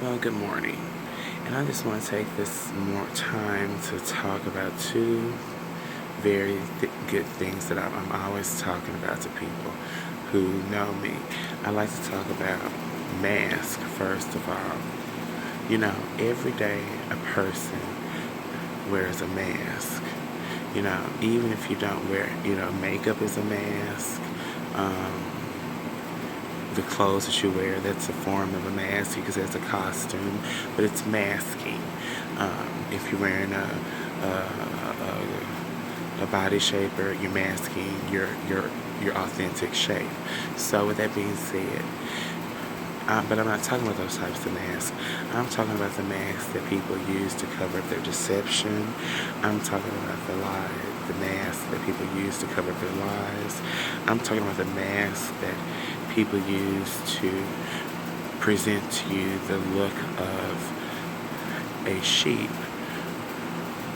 Well, good morning. And I just want to take this more time to talk about two very good things that I'm always talking about to people who know me. I like to talk about mask, first of all. Every day a person wears a mask. Even if you don't wear, makeup is a mask. Um, the clothes that you wear, that's a form of a mask because it's a costume, but it's masking. If you're wearing a body shaper, you're masking your authentic shape. So with that being said, but I'm not talking about those types of masks. I'm talking about the masks that people use to cover up their deception. I'm talking about the masks that people use to cover up their lies. I'm talking about the masks that people use to present to you the look of a sheep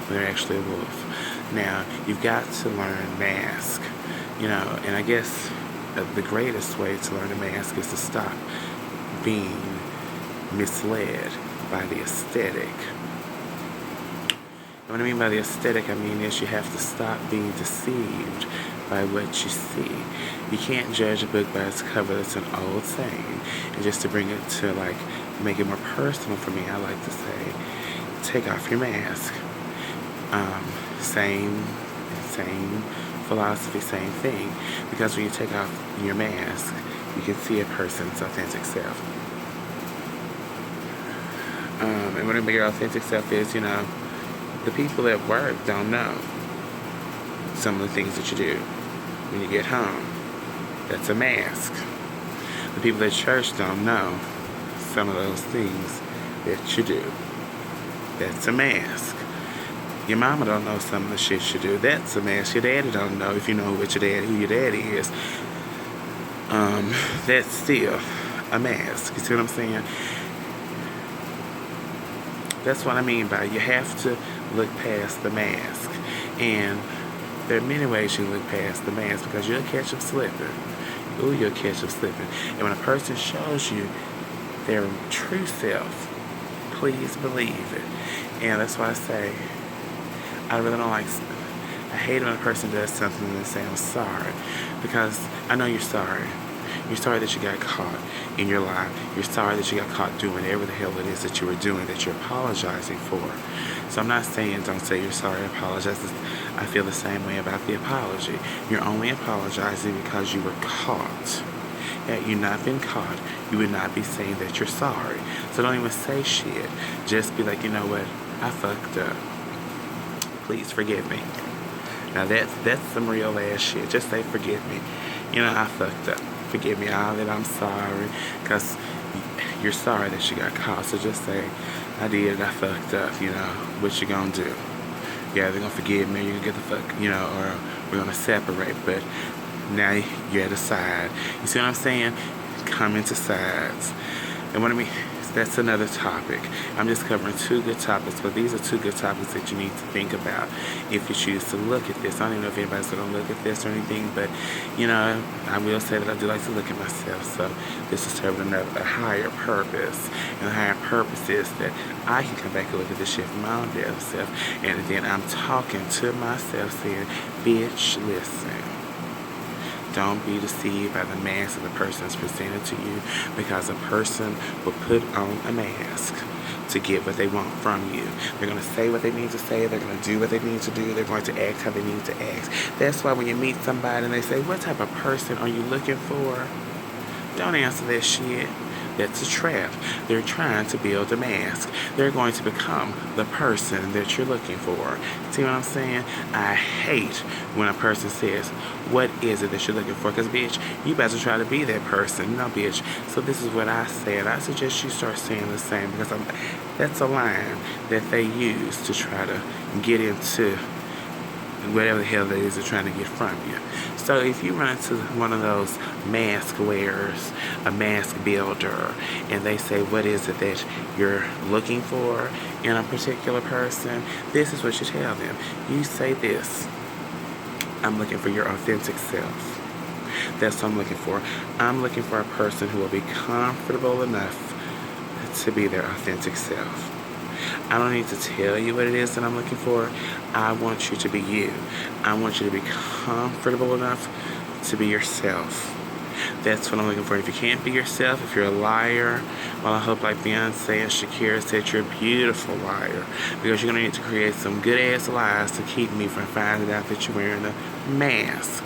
when they're actually a wolf. Now, you've got to learn mask, and I guess the greatest way to learn a mask is to stop being misled by the aesthetic. And what I mean by the aesthetic, I mean is you have to stop being deceived by what you see. You can't judge a book by its cover. That's an old saying. And just to bring it to make it more personal for me, I like to say, take off your mask. Same philosophy, same thing. Because when you take off your mask, you can see a person's authentic self. And whatever your authentic self is, the people at work don't know some of the things that you do when you get home. That's a mask. The people at church don't know some of those things that you do. That's a mask. Your mama don't know some of the shit you do. That's a mask. Your daddy don't know if you know who your daddy is. That's still a mask. You see what I'm saying? That's what I mean by you have to look past the mask. And there are many ways you look past the mask because you'll catch them slipping. Ooh, you'll catch them slipping. And when a person shows you their true self, please believe it. And that's why I say, I really don't like, I hate when a person does something and they say, I'm sorry. Because I know you're sorry. You're sorry that you got caught in your lie. You're sorry that you got caught doing whatever the hell it is that you were doing that you're apologizing for. So I'm not saying don't say you're sorry, apologize. I feel the same way about the apology. You're only apologizing because you were caught. Had you not been caught, you would not be saying that you're sorry. So don't even say shit. Just be like, you know what? I fucked up. Please forgive me. Now that's some real ass shit. Just say forgive me. I fucked up. Forgive me all that I'm sorry. Because you're sorry that you got caught. So just say, I did, I fucked up. What you gonna do? Yeah, they're gonna forgive me, you're gonna get the fuck, or we're gonna separate. But now you're at a side. You see what I'm saying? Come into sides. And what I mean, that's another topic. I'm just covering two good topics, but these are two good topics that you need to think about if you choose to look at this. I don't even know if anybody's going to look at this or anything, but, I will say that I do like to look at myself. So this is serving a higher purpose. And the higher purpose is that I can come back and look at this shit from my own damn self. And then I'm talking to myself saying, bitch, listen. Don't be deceived by the mask that the person is presented to you, because a person will put on a mask to get what they want from you. They're going to say what they need to say. They're going to do what they need to do. They're going to act how they need to act. That's why when you meet somebody and they say, what type of person are you looking for? Don't answer that shit. That's a trap. They're trying to build a mask. They're going to become the person that you're looking for. See what I'm saying? I hate when a person says, what is it that you're looking for? Because, bitch, you better try to be that person. No, bitch. So this is what I said. I suggest you start saying the same, because that's a line that they use to try to get into whatever the hell it is they're trying to get from you. So if you run into one of those mask wearers, a mask builder, and they say, what is it that you're looking for in a particular person? This is what you tell them. You say this: I'm looking for your authentic self. That's what I'm looking for. I'm looking for a person who will be comfortable enough to be their authentic self. I don't need to tell you what it is that I'm looking for. I want you to be you. I want you to be comfortable enough to be yourself. That's what I'm looking for. If you can't be yourself, if you're a liar, well, I hope like Beyonce and Shakira said, you're a beautiful liar. Because you're going to need to create some good-ass lies to keep me from finding out that you're wearing a mask.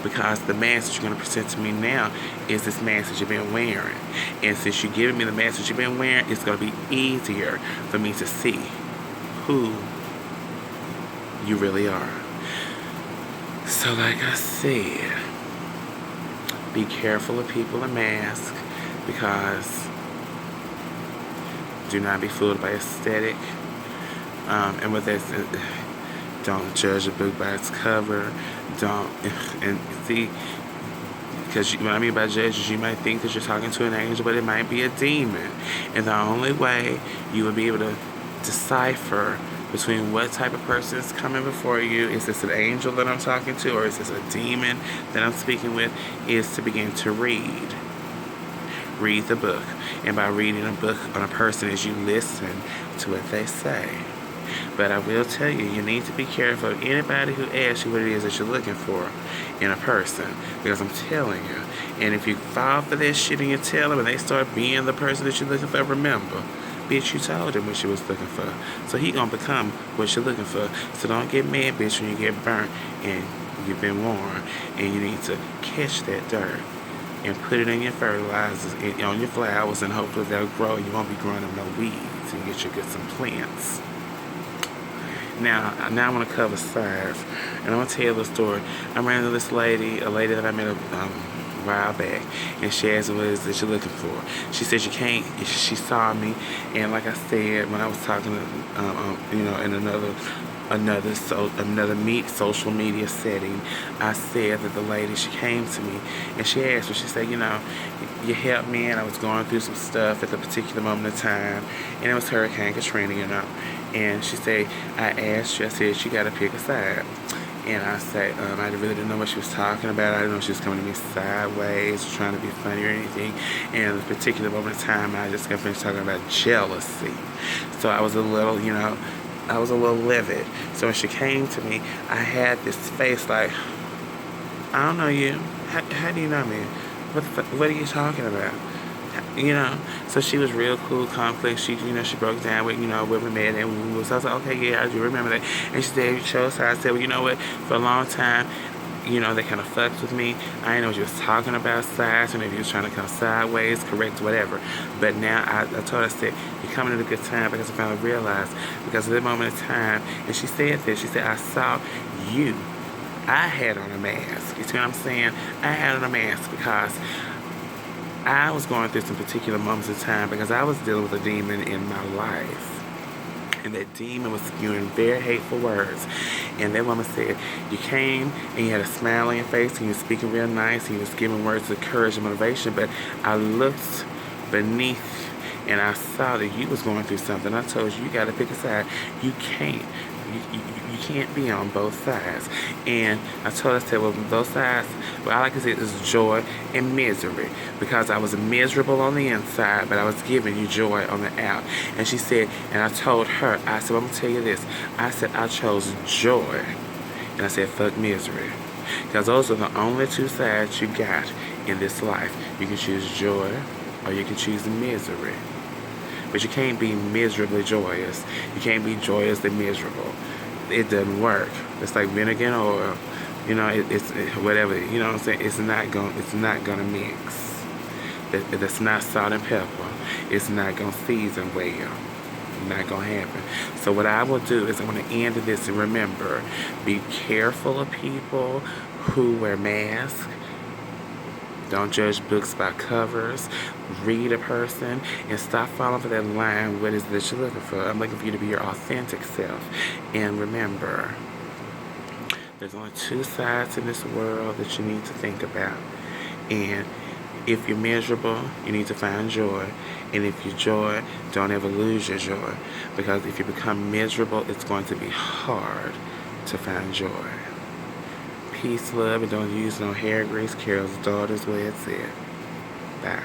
Because the mask that you're going to present to me now is this mask that you've been wearing. And since you're giving me the mask that you've been wearing, it's going to be easier for me to see who you really are. So like I said, be careful of people in masks, because do not be fooled by aesthetic. And with that, don't judge a book by its cover. Don't, and see, because what I mean by judges, you might think that you're talking to an angel, but it might be a demon. And the only way you will be able to decipher between what type of person is coming before you, is this an angel that I'm talking to, or is this a demon that I'm speaking with, is to begin to read. Read the book. And by reading a book on a person is you listen to what they say. But I will tell you, you need to be careful of anybody who asks you what it is that you're looking for in a person. Because I'm telling you, and if you fall for that shit and you tell them and they start being the person that you're looking for, remember, bitch, you told him what you was looking for. So he gonna become what you're looking for. So don't get mad, bitch, when you get burnt and you've been warned. And you need to catch that dirt and put it in your fertilizers, on your flowers, and hopefully they'll grow. You won't be growing them no weeds, and get some plants. Now I want to cover salve, and I'm going to tell you the story. I ran into this lady, a lady that I met a while back, and she asked me what it is that you're looking for. She said you can't, she saw me, and like I said, when I was talking to, in another social media setting, I said that the lady, she came to me and she asked me, she said, you helped me, and I was going through some stuff at the particular moment of time, and it was Hurricane Katrina, and she said, I asked you, I said, you got to pick a side. And I said, I really didn't know what she was talking about. I didn't know she was coming to me sideways, trying to be funny or anything. And at a particular moment of time, I just got finished talking about jealousy. So I was a little, livid. So when she came to me, I had this face like, I don't know you. How do you know me? What are you talking about? So she was real cool, conflict. She, she broke down with, where we met, and I was like, okay, yeah, I do remember that. And she said, you chose her. I said, well, you know what? For a long time, they kind of fucked with me. I didn't know what you was talking about, sides, and if you was trying to come sideways, correct, whatever. But now I told her, I said, you're coming at a good time, because I finally realized, because of that moment of time, and she said this, she said, I saw you. I had on a mask. You see what I'm saying? I had on a mask because I was going through some particular moments of time, because I was dealing with a demon in my life. And that demon was spewing very hateful words. And that woman said, you came and you had a smile on your face and you were speaking real nice and you was giving words of courage and motivation. But I looked beneath and I saw that you was going through something. I told you, you got to pick a side. You can't. You can't be on both sides. And I told her, I said, well, both sides, what I like to say is joy and misery. Because I was miserable on the inside, but I was giving you joy on the out. And she said, and I told her, I said, I'm going to tell you this. I said, I chose joy. And I said, fuck misery. Because those are the only two sides you got in this life. You can choose joy or you can choose misery. But you can't be miserably joyous. You can't be joyously miserable. It doesn't work. It's like vinegar and oil. It's whatever. You know what I'm saying? It's not gonna mix. That's not salt and pepper. It's not gonna season well. Not gonna happen. So what I will do is I'm gonna end this, and remember, be careful of people who wear masks. Don't judge books by covers. Read a person and stop falling for that line. What is it that you're looking for? I'm looking for you to be your authentic self. And remember, there's only two sides in this world that you need to think about. And if you're miserable, you need to find joy. And if you're joy, don't ever lose your joy. Because if you become miserable, it's going to be hard to find joy. Peace, love, and don't use no hair grease. Carol's daughter's way it said. Bye.